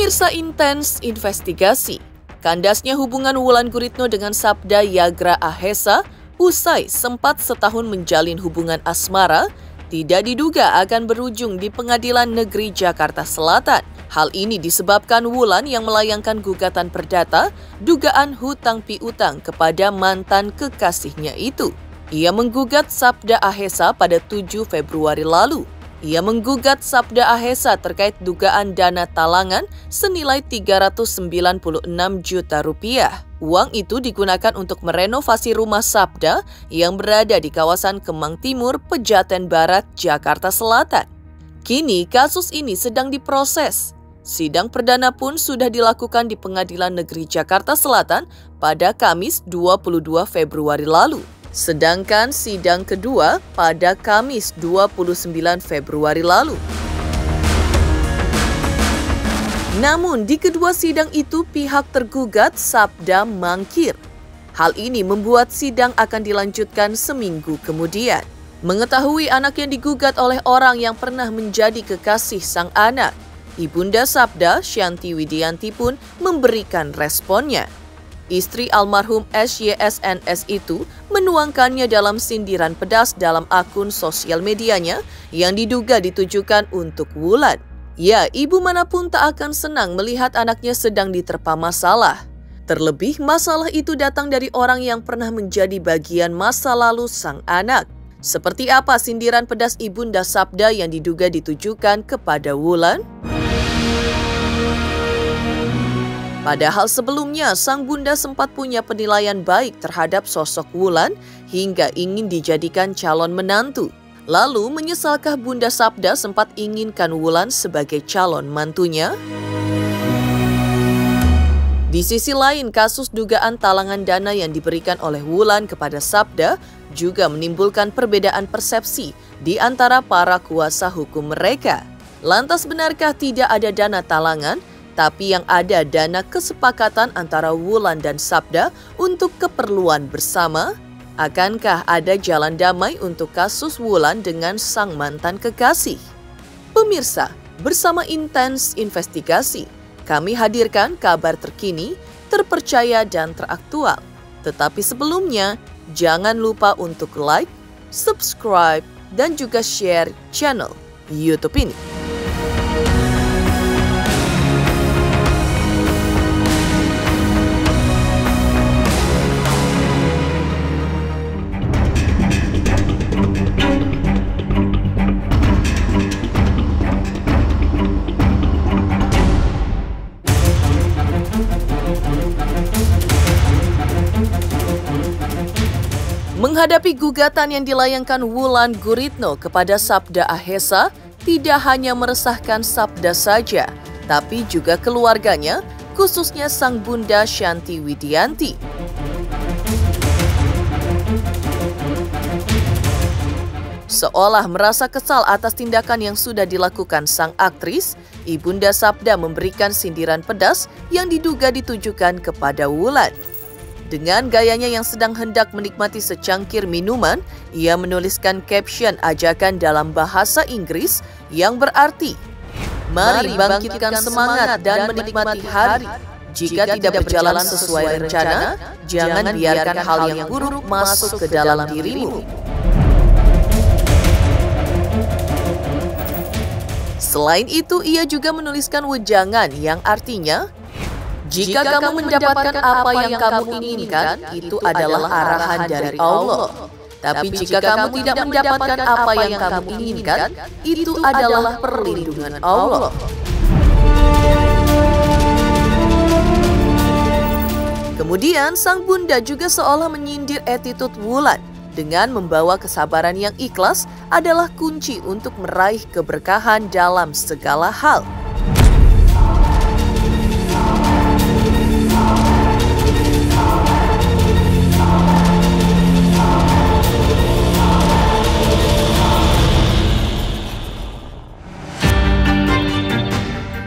Pemirsa intens investigasi. Kandasnya hubungan Wulan Guritno dengan Sabda Yagra Ahesa usai sempat setahun menjalin hubungan asmara, tidak diduga akan berujung di Pengadilan Negeri Jakarta Selatan. Hal ini disebabkan Wulan yang melayangkan gugatan perdata dugaan hutang piutang kepada mantan kekasihnya itu. Ia menggugat Sabda Ahesa pada 7 Februari lalu. Ia menggugat Sabda Ahesa terkait dugaan dana talangan senilai 396 juta rupiah. Uang itu digunakan untuk merenovasi rumah Sabda yang berada di kawasan Kemang Timur, Pejaten Barat, Jakarta Selatan. Kini kasus ini sedang diproses. Sidang perdana pun sudah dilakukan di Pengadilan Negeri Jakarta Selatan pada Kamis 22 Februari lalu. Sedangkan sidang kedua pada Kamis 29 Februari lalu. Namun di kedua sidang itu pihak tergugat Sabda mangkir. Hal ini membuat sidang akan dilanjutkan seminggu kemudian. Mengetahui anak yang digugat oleh orang yang pernah menjadi kekasih sang anak, Ibunda Sabda, Shanti Widianti pun memberikan responnya. Istri almarhum SYSNS itu menuangkannya dalam sindiran pedas dalam akun sosial medianya yang diduga ditujukan untuk Wulan. Ya, ibu manapun tak akan senang melihat anaknya sedang diterpa masalah. Terlebih masalah itu datang dari orang yang pernah menjadi bagian masa lalu sang anak. Seperti apa sindiran pedas Ibunda Sabda yang diduga ditujukan kepada Wulan? Padahal sebelumnya, sang bunda sempat punya penilaian baik terhadap sosok Wulan hingga ingin dijadikan calon menantu. Lalu, menyesalkah Bunda Sabda sempat inginkan Wulan sebagai calon mantunya? Di sisi lain, kasus dugaan talangan dana yang diberikan oleh Wulan kepada Sabda juga menimbulkan perbedaan persepsi di antara para kuasa hukum mereka. Lantas benarkah tidak ada dana talangan? Tapi yang ada dana kesepakatan antara Wulan dan Sabda untuk keperluan bersama? Akankah ada jalan damai untuk kasus Wulan dengan sang mantan kekasih? Pemirsa, bersama intens investigasi, kami hadirkan kabar terkini, terpercaya dan teraktual. Tetapi sebelumnya, jangan lupa untuk like, subscribe, dan juga share channel YouTube ini. Menghadapi gugatan yang dilayangkan Wulan Guritno kepada Sabda Ahesa, tidak hanya meresahkan Sabda saja, tapi juga keluarganya, khususnya sang bunda Shanti Widianti. Seolah merasa kesal atas tindakan yang sudah dilakukan sang aktris, Ibunda Sabda memberikan sindiran pedas yang diduga ditujukan kepada Wulan. Dengan gayanya yang sedang hendak menikmati secangkir minuman, ia menuliskan caption ajakan dalam bahasa Inggris yang berarti, "Mari bangkitkan semangat dan menikmati hari. Jika tidak berjalan sesuai rencana, jangan biarkan hal yang buruk masuk ke dalam dirimu." Selain itu, ia juga menuliskan wejangan yang artinya, "Jika kamu mendapatkan apa yang kamu inginkan, itu adalah arahan dari Allah. Tapi jika kamu tidak mendapatkan apa yang kamu inginkan, itu adalah perlindungan Allah." Kemudian, sang bunda juga seolah menyindir attitude Wulan dengan membawa kesabaran yang ikhlas adalah kunci untuk meraih keberkahan dalam segala hal.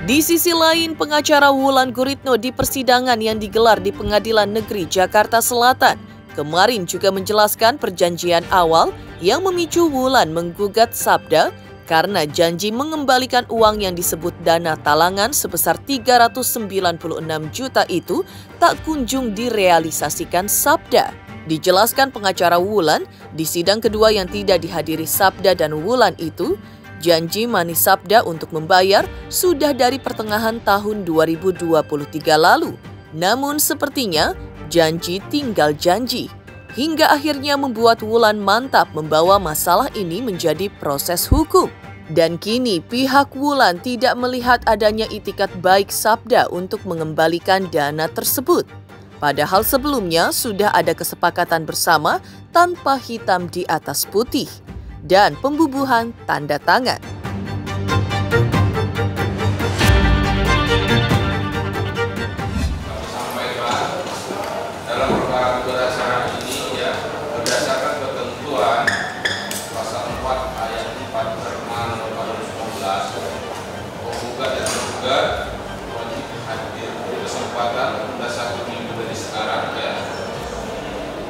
Di sisi lain, pengacara Wulan Guritno di persidangan yang digelar di Pengadilan Negeri Jakarta Selatan kemarin juga menjelaskan perjanjian awal yang memicu Wulan menggugat Sabda karena janji mengembalikan uang yang disebut dana talangan sebesar 396 juta itu tak kunjung direalisasikan Sabda. Dijelaskan pengacara Wulan, di sidang kedua yang tidak dihadiri Sabda dan Wulan itu, janji manis Sabda untuk membayar sudah dari pertengahan tahun 2023 lalu. Namun sepertinya janji tinggal janji, hingga akhirnya membuat Wulan mantap membawa masalah ini menjadi proses hukum. Dan kini pihak Wulan tidak melihat adanya itikat baik Sabda untuk mengembalikan dana tersebut. Padahal sebelumnya sudah ada kesepakatan bersama tanpa hitam di atas putih dan pembubuhan tanda tangan. Dalam perkara berdasarkan ini ya, berdasarkan ketentuan pasal 4 ayat 4 Permen nomor 2019, penggugat dan tergugat wajib hadir di kesempatan pada 1 minggu dari sekarang ya,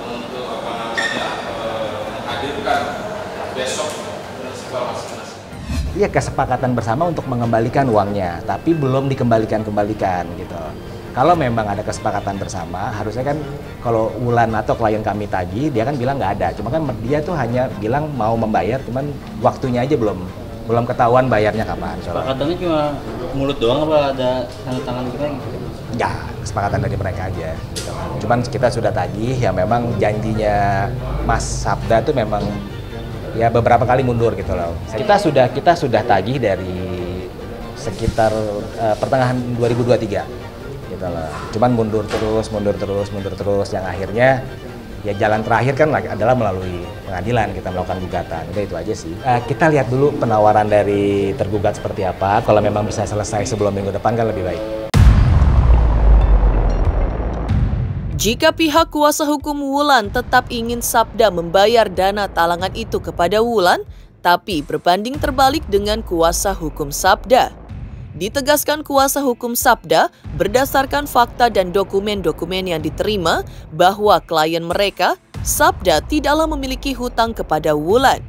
untuk menghadirkan besok prinsipal masing-masing. Iya, kesepakatan bersama untuk mengembalikan uangnya, tapi belum dikembalikan gitu. Kalau memang ada kesepakatan bersama, harusnya kan kalau Wulan atau klien kami tagih, dia kan bilang nggak ada. Cuma kan dia tuh hanya bilang mau membayar, cuman waktunya aja belum ketahuan bayarnya kapan. Kesepakatannya cuma mulut doang apa ada tanda tangan kita gitu? Ya, kesepakatan dari mereka aja. Gitu. Cuman kita sudah tagih, ya memang janjinya Mas Sabda tuh memang ya beberapa kali mundur gitu loh. Kita sudah tagih dari sekitar pertengahan 2023. Gitu loh. Cuman mundur terus, yang akhirnya ya jalan terakhir kan adalah melalui pengadilan, kita melakukan gugatan. Udah itu aja sih. Kita lihat dulu penawaran dari tergugat seperti apa. Kalau memang bisa selesai sebelum minggu depan kan lebih baik. Jika pihak kuasa hukum Wulan tetap ingin Sabda membayar dana talangan itu kepada Wulan, tapi berbanding terbalik dengan kuasa hukum Sabda. Ditegaskan kuasa hukum Sabda berdasarkan fakta dan dokumen-dokumen yang diterima bahwa klien mereka, Sabda, tidaklah memiliki hutang kepada Wulan.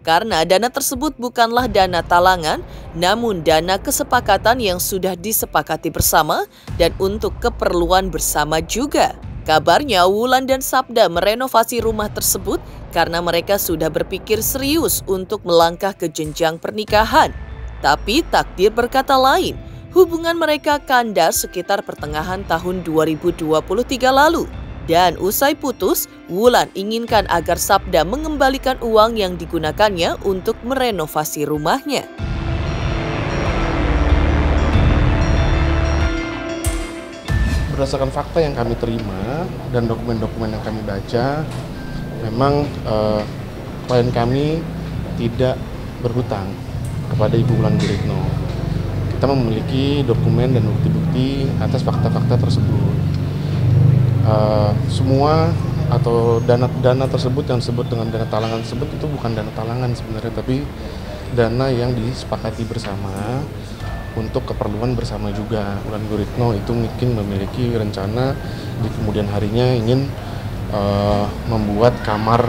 Karena dana tersebut bukanlah dana talangan, namun dana kesepakatan yang sudah disepakati bersama dan untuk keperluan bersama juga. Kabarnya Wulan dan Sabda merenovasi rumah tersebut karena mereka sudah berpikir serius untuk melangkah ke jenjang pernikahan. Tapi takdir berkata lain, hubungan mereka kandas sekitar pertengahan tahun 2023 lalu. Dan usai putus, Wulan inginkan agar Sabda mengembalikan uang yang digunakannya untuk merenovasi rumahnya. Berdasarkan fakta yang kami terima dan dokumen-dokumen yang kami baca, memang klien kami tidak berhutang kepada Ibu Wulan Guritno. Kita memiliki dokumen dan bukti-bukti atas fakta-fakta tersebut. Semua atau dana tersebut yang disebut dengan dana talangan tersebut itu bukan dana talangan sebenarnya, tapi dana yang disepakati bersama untuk keperluan bersama juga. Wulan Guritno itu mungkin memiliki rencana di kemudian harinya ingin membuat kamar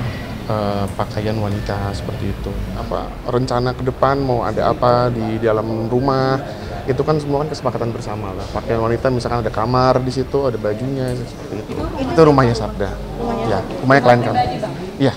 pakaian wanita seperti itu. Rencana ke depan mau ada apa di dalam rumah, itu kan semua kan kesepakatan bersama lah. Pakaian wanita misalkan ada kamar di situ, ada bajunya seperti itu. Itu rumahnya Sabda. Ya, rumahnya klien kami. Iya.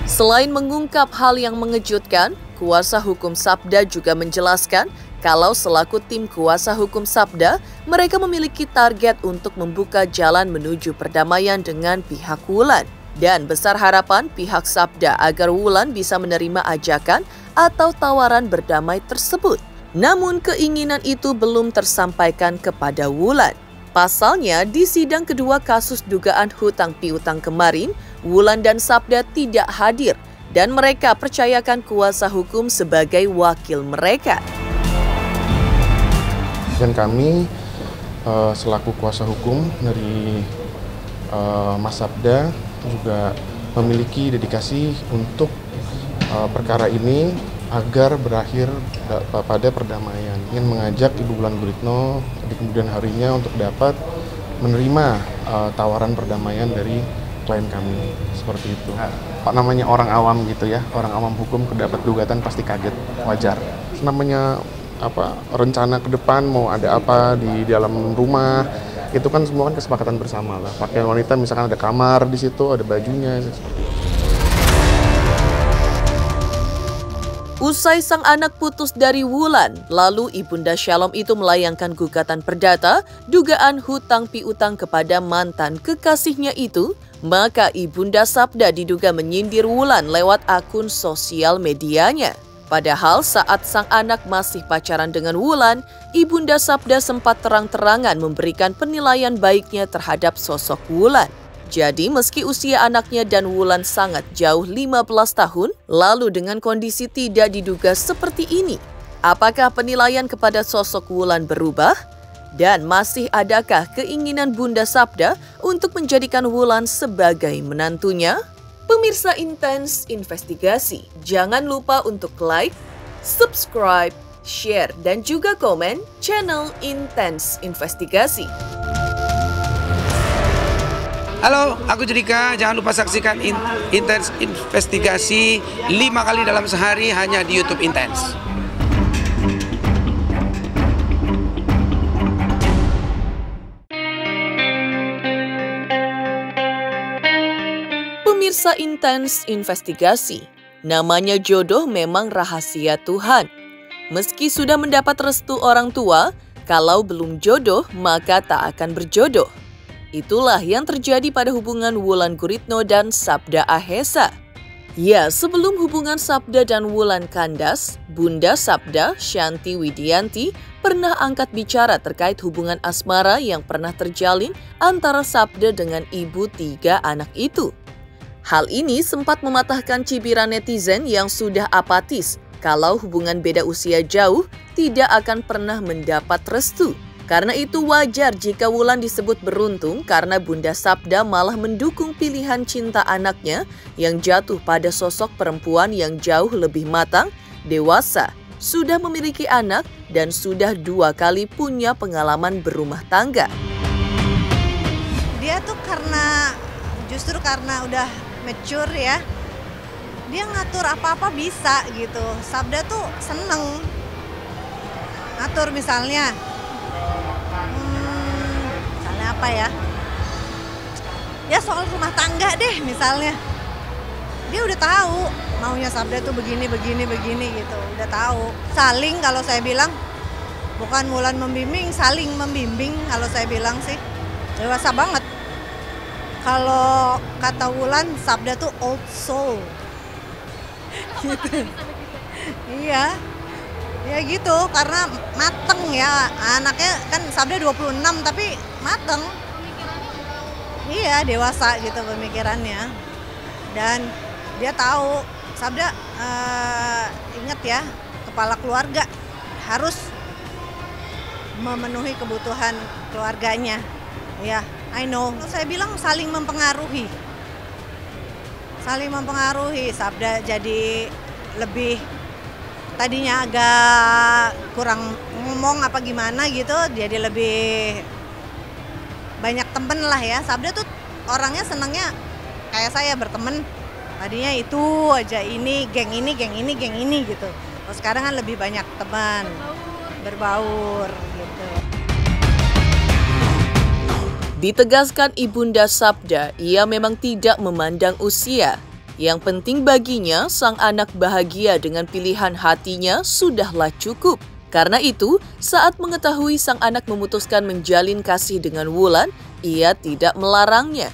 Selain mengungkap hal yang mengejutkan, kuasa hukum Sabda juga menjelaskan kalau selaku tim kuasa hukum Sabda, mereka memiliki target untuk membuka jalan menuju perdamaian dengan pihak Wulan. Dan besar harapan pihak Sabda agar Wulan bisa menerima ajakan atau tawaran berdamai tersebut. Namun keinginan itu belum tersampaikan kepada Wulan. Pasalnya, di sidang kedua kasus dugaan hutang piutang kemarin, Wulan dan Sabda tidak hadir dan mereka percayakan kuasa hukum sebagai wakil mereka. Dan kami selaku kuasa hukum dari Mas Sabda juga memiliki dedikasi untuk perkara ini agar berakhir pada perdamaian. Ingin mengajak Ibu Wulan Guritno di kemudian harinya untuk dapat menerima tawaran perdamaian dari klien kami, seperti itu. namanya orang awam gitu ya, orang awam hukum dapat gugatan pasti kaget, wajar. Namanya rencana ke depan mau ada apa di dalam rumah, itu kan semua kan kesepakatan bersama lah. Pakaian wanita misalkan ada kamar di situ, ada bajunya, seperti itu. Usai sang anak putus dari Wulan, lalu Ibunda Shalom itu melayangkan gugatan perdata dugaan hutang piutang kepada mantan kekasihnya itu, maka Ibunda Sabda diduga menyindir Wulan lewat akun sosial medianya. Padahal saat sang anak masih pacaran dengan Wulan, Ibunda Sabda sempat terang-terangan memberikan penilaian baiknya terhadap sosok Wulan. Jadi meski usia anaknya dan Wulan sangat jauh 15 tahun, lalu dengan kondisi tidak diduga seperti ini, apakah penilaian kepada sosok Wulan berubah? Dan masih adakah keinginan Bunda Sabda untuk menjadikan Wulan sebagai menantunya? Pemirsa Intens Investigasi, jangan lupa untuk like, subscribe, share, dan juga komen channel Intens Investigasi. Halo, aku Judika. Jangan lupa saksikan Intens Investigasi 5 kali dalam sehari hanya di YouTube Intens. Pemirsa Intens Investigasi, namanya jodoh memang rahasia Tuhan. Meski sudah mendapat restu orang tua, kalau belum jodoh maka tak akan berjodoh. Itulah yang terjadi pada hubungan Wulan Guritno dan Sabda Ahesa. Ya, sebelum hubungan Sabda dan Wulan kandas, Bunda Sabda, Shanti Widianti, pernah angkat bicara terkait hubungan asmara yang pernah terjalin antara Sabda dengan ibu 3 anak itu. Hal ini sempat mematahkan cibiran netizen yang sudah apatis kalau hubungan beda usia jauh tidak akan pernah mendapat restu. Karena itu wajar jika Wulan disebut beruntung karena Bunda Sabda malah mendukung pilihan cinta anaknya yang jatuh pada sosok perempuan yang jauh lebih matang, dewasa, sudah memiliki anak, dan sudah 2 kali punya pengalaman berumah tangga. Dia tuh justru karena udah mature ya, dia ngatur apa-apa bisa gitu. Sabda tuh seneng ngatur misalnya apa ya soal rumah tangga deh misalnya, dia udah tahu maunya Sabda tuh begini gitu, udah tahu. Saling, kalau saya bilang bukan Wulan membimbing, saling membimbing kalau saya bilang sih, dewasa banget. Kalau kata Wulan, Sabda tuh old soul gitu. Iya. Ya gitu, karena mateng ya, anaknya kan Sabda 26 tapi mateng. Iya, dewasa gitu pemikirannya. Dan dia tahu, Sabda ingat ya, kepala keluarga harus memenuhi kebutuhan keluarganya. Ya, I know. Saya bilang saling mempengaruhi. Saling mempengaruhi, Sabda jadi lebih, tadinya agak kurang ngomong apa gimana gitu, jadi lebih banyak temen lah ya. Sabda tuh orangnya senangnya kayak saya berteman. Tadinya itu aja, ini geng ini gitu. Terus sekarang kan lebih banyak teman, berbaur gitu. Ditegaskan Ibunda Sabda, ia memang tidak memandang usia. Yang penting baginya, sang anak bahagia dengan pilihan hatinya sudahlah cukup. Karena itu, saat mengetahui sang anak memutuskan menjalin kasih dengan Wulan, ia tidak melarangnya.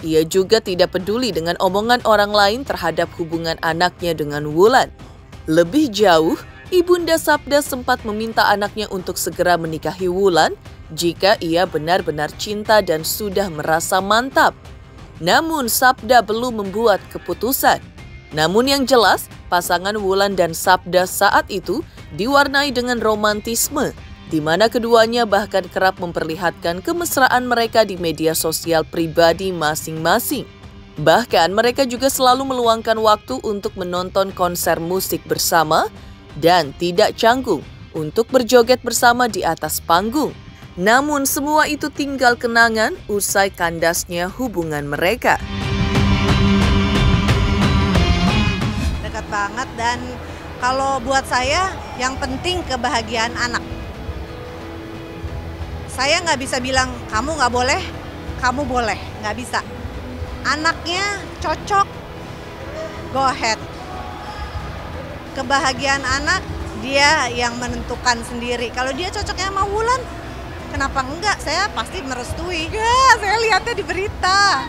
Ia juga tidak peduli dengan omongan orang lain terhadap hubungan anaknya dengan Wulan. Lebih jauh, Ibunda Sabda sempat meminta anaknya untuk segera menikahi Wulan jika ia benar-benar cinta dan sudah merasa mantap. Namun Sabda belum membuat keputusan. Namun yang jelas, pasangan Wulan dan Sabda saat itu diwarnai dengan romantisme, di mana keduanya bahkan kerap memperlihatkan kemesraan mereka di media sosial pribadi masing-masing. Bahkan mereka juga selalu meluangkan waktu untuk menonton konser musik bersama dan tidak canggung untuk berjoget bersama di atas panggung. Namun semua itu tinggal kenangan usai kandasnya hubungan mereka. banget. Dan kalau buat saya yang penting kebahagiaan anak. Saya nggak bisa bilang kamu nggak boleh, kamu boleh, nggak bisa. Anaknya cocok, go ahead. Kebahagiaan anak dia yang menentukan sendiri. Kalau dia cocoknya sama Wulan, kenapa enggak? Saya pasti merestui. Ya, saya lihatnya di berita.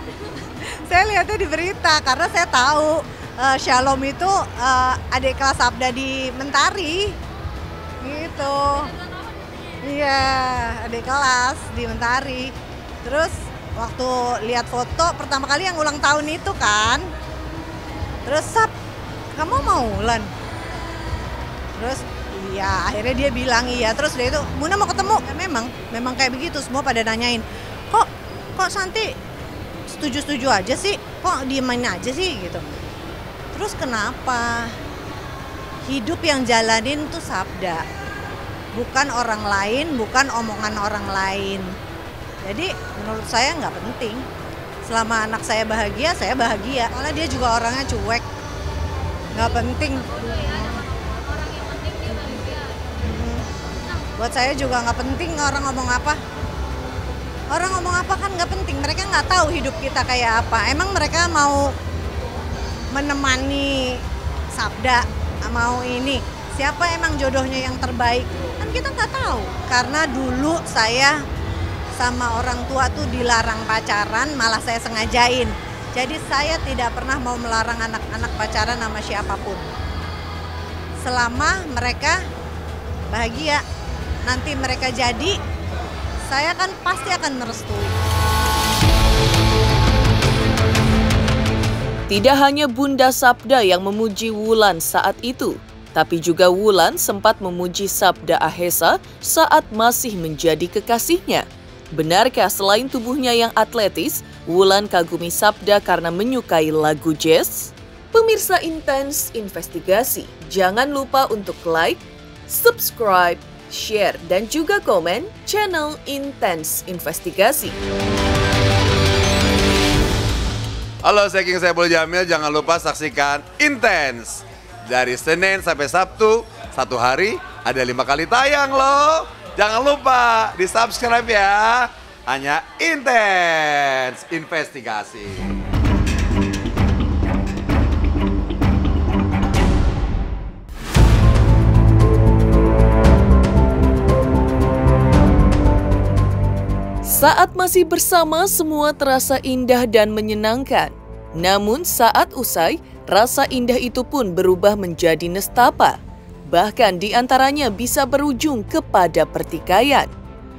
Saya lihatnya di berita karena saya tahu Shalom itu adik kelas Sabda di Mentari. Gitu. Iya, adik kelas di Mentari. Terus waktu lihat foto pertama kali yang ulang tahun itu kan. Terus Sab, kamu mau Wulan? Terus iya, akhirnya dia bilang iya. Terus dia itu, Bunda mau ketemu. Ya, memang kayak begitu. Semua pada nanyain, kok Santi setuju-setuju aja sih? Kok diemin aja sih gitu. Terus kenapa? Hidup yang jalanin tuh Sabda. Bukan orang lain, bukan omongan orang lain. Jadi menurut saya nggak penting. Selama anak saya bahagia, saya bahagia. Soalnya dia juga orangnya cuek. Nggak penting. Buat saya juga nggak penting orang ngomong apa. Orang ngomong apa kan nggak penting. Mereka nggak tahu hidup kita kayak apa. Emang mereka mau menemani Sabda, mau ini. Siapa emang jodohnya yang terbaik? Kan kita nggak tahu. Karena dulu saya sama orang tua tuh dilarang pacaran, malah saya sengajain. Jadi saya tidak pernah mau melarang anak-anak pacaran sama siapapun. Selama mereka bahagia, nanti mereka jadi, saya kan pasti akan merestui. Tidak hanya Bunda Sabda yang memuji Wulan saat itu, tapi juga Wulan sempat memuji Sabda Ahesa saat masih menjadi kekasihnya. Benarkah selain tubuhnya yang atletis, Wulan kagumi Sabda karena menyukai lagu jazz? Pemirsa Intens Investigasi, jangan lupa untuk like, subscribe, share, dan juga komen channel Intens Investigasi. Halo, saya King Saiful Jamil. Jangan lupa saksikan Intens. Dari Senin sampai Sabtu, satu hari ada 5 kali tayang loh. Jangan lupa di-subscribe ya. Hanya Intens Investigasi. Saat masih bersama, semua terasa indah dan menyenangkan. Namun saat usai, rasa indah itu pun berubah menjadi nestapa. Bahkan di antaranya bisa berujung kepada pertikaian.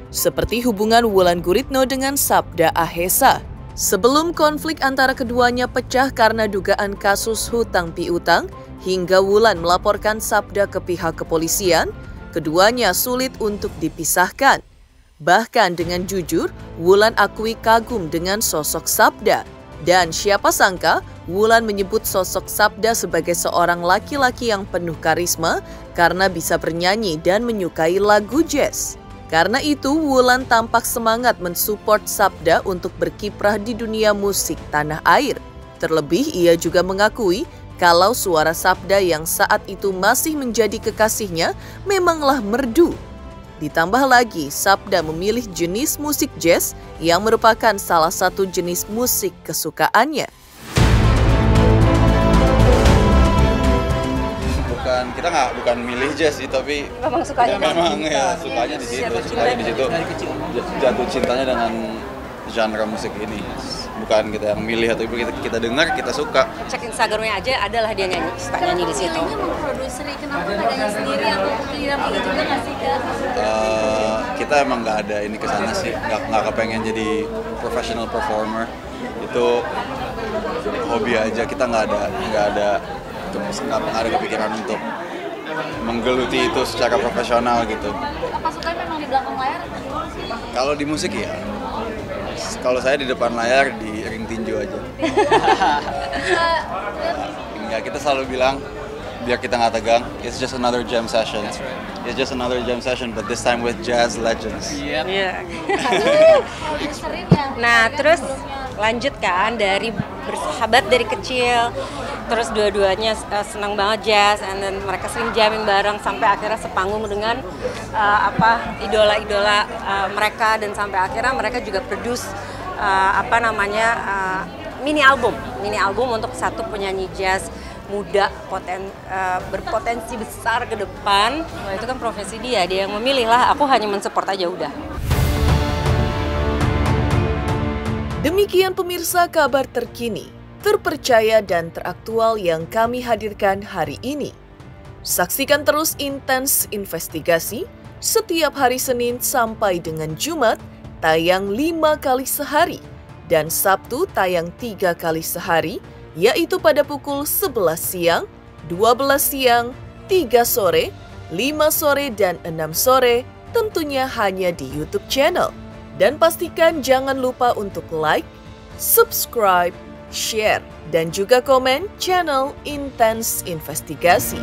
Seperti hubungan Wulan Guritno dengan Sabda Ahesa. Sebelum konflik antara keduanya pecah karena dugaan kasus hutang piutang, hingga Wulan melaporkan Sabda ke pihak kepolisian, keduanya sulit untuk dipisahkan. Bahkan dengan jujur, Wulan akui kagum dengan sosok Sabda. Dan siapa sangka, Wulan menyebut sosok Sabda sebagai seorang laki-laki yang penuh karisma karena bisa bernyanyi dan menyukai lagu jazz. Karena itu, Wulan tampak semangat mensupport Sabda untuk berkiprah di dunia musik tanah air. Terlebih, ia juga mengakui kalau suara Sabda yang saat itu masih menjadi kekasihnya memanglah merdu. Ditambah lagi, Sabda memilih jenis musik jazz yang merupakan salah satu jenis musik kesukaannya. Bukan milih jazz sih, tapi memang sukanya. Memang ya sukanya di situ. Jatuh cintanya dengan genre musik ini. Bukan kita yang milih atau kita dengar, kita suka. Cek Instagramnya aja, adalah dia suka nyanyi di situ. Kenapa nggak nyanyi sendiri atau didampingi juga nggak sih, Kak? Kita emang nggak ada ini kesana sih, nggak kepengen jadi professional performer. Itu hobi aja, kita nggak ada kepikiran untuk menggeluti itu secara profesional gitu. Apa sukanya memang di belakang layar? Kalau di musik ya. Kalau saya di depan layar di ring tinju aja. Enggak, kita selalu bilang biar kita nggak tegang, it's just another jam session. It's just another jam session, but this time with jazz legends. Iya. Sering ya? Nah, terus lanjut kan, dari bersahabat dari kecil, terus dua-duanya senang banget jazz, and then mereka sering jamming bareng sampai akhirnya sepanggung dengan idola-idola mereka, dan sampai akhirnya mereka juga produce mini album untuk satu penyanyi jazz muda berpotensi besar ke depan. Wah, itu kan profesi dia yang memilih lah, aku hanya mensupport aja udah. Demikian pemirsa kabar terkini, terpercaya dan teraktual yang kami hadirkan hari ini. Saksikan terus Intens Investigasi setiap hari Senin sampai dengan Jumat tayang 5 kali sehari dan Sabtu tayang 3 kali sehari, yaitu pada pukul 11 siang, 12 siang, 3 sore, 5 sore, dan 6 sore, tentunya hanya di YouTube channel. Dan pastikan jangan lupa untuk like, subscribe, share, dan juga komen channel Intens Investigasi.